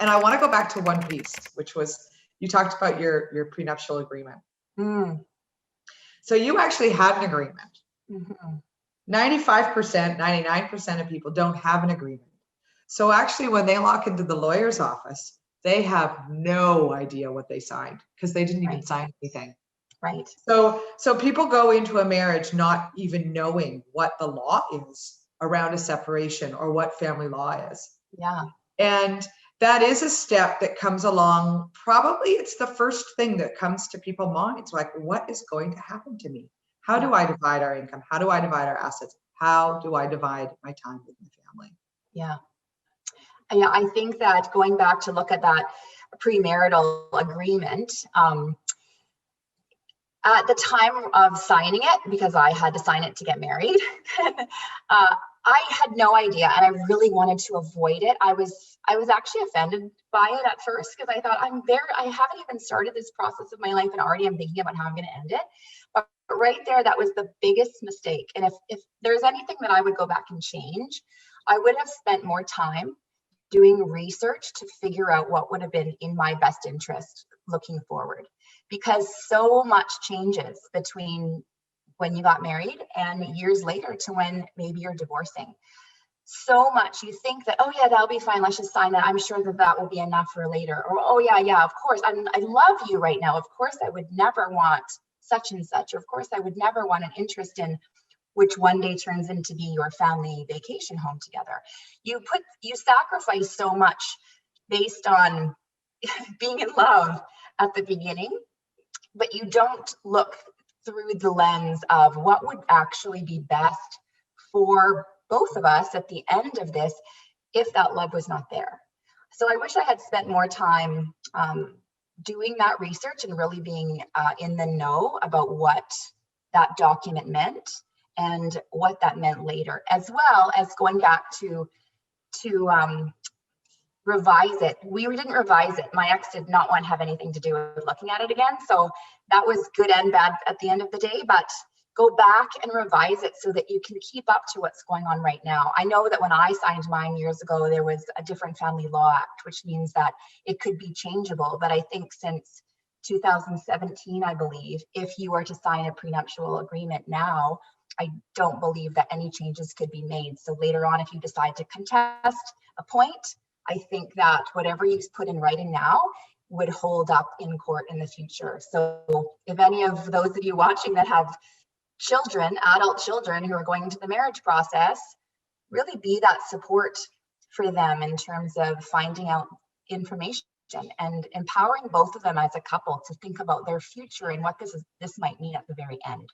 and I want to go back to one piece, which was, you talked about your prenuptial agreement. So you actually had an agreement. 95%, 99% of people don't have an agreement. So actually when they walk into the lawyer's office, they have no idea what they signed because they didn't even sign anything. Right. So people go into a marriage not even knowing what the law is around a separation or what family law is. Yeah. And that is a step that comes along. Probably it's the first thing that comes to people's minds. Like, what is going to happen to me? How do I divide our income? How do I divide our assets? How do I divide my time with my family? Yeah. Yeah, I think that going back to look at that premarital agreement, at the time of signing it, because I had to sign it to get married, I had no idea, and I really wanted to avoid it. I was actually offended by it at first because I thought, I haven't even started this process of my life, and already I'm thinking about how I'm going to end it. But right there, that was the biggest mistake. And if there's anything that I would go back and change, I would have spent more time doing research to figure out what would have been in my best interest looking forward, because so much changes between when you got married and years later to when maybe you're divorcing. So much. You think that, oh yeah, that'll be fine, let's just sign that, I'm sure that will be enough for later. Or, oh yeah, of course, I love you right now, of course I would never want such and such, or of course I would never want an interest in which one day turns into be your family vacation home together. You sacrifice so much based on being in love at the beginning, but you don't look through the lens of what would actually be best for both of us at the end of this if that love was not there. So I wish I had spent more time doing that research and really being in the know about what that document meant and what that meant later, as well as going back to revise it. We didn't revise it. My ex did not want to have anything to do with looking at it again. So that was good and bad at the end of the day, but go back and revise it so that you can keep up to what's going on right now. I know that when I signed mine years ago, there was a different Family Law Act, which means that it could be changeable. But I think since 2017, I believe, if you were to sign a prenuptial agreement now, I don't believe that any changes could be made. So later on, if you decide to contest a point, I think that whatever you put in writing now would hold up in court in the future. So if any of those of you watching that have children, adult children who are going into the marriage process, really be that support for them in terms of finding out information and empowering both of them as a couple to think about their future and what this might mean at the very end.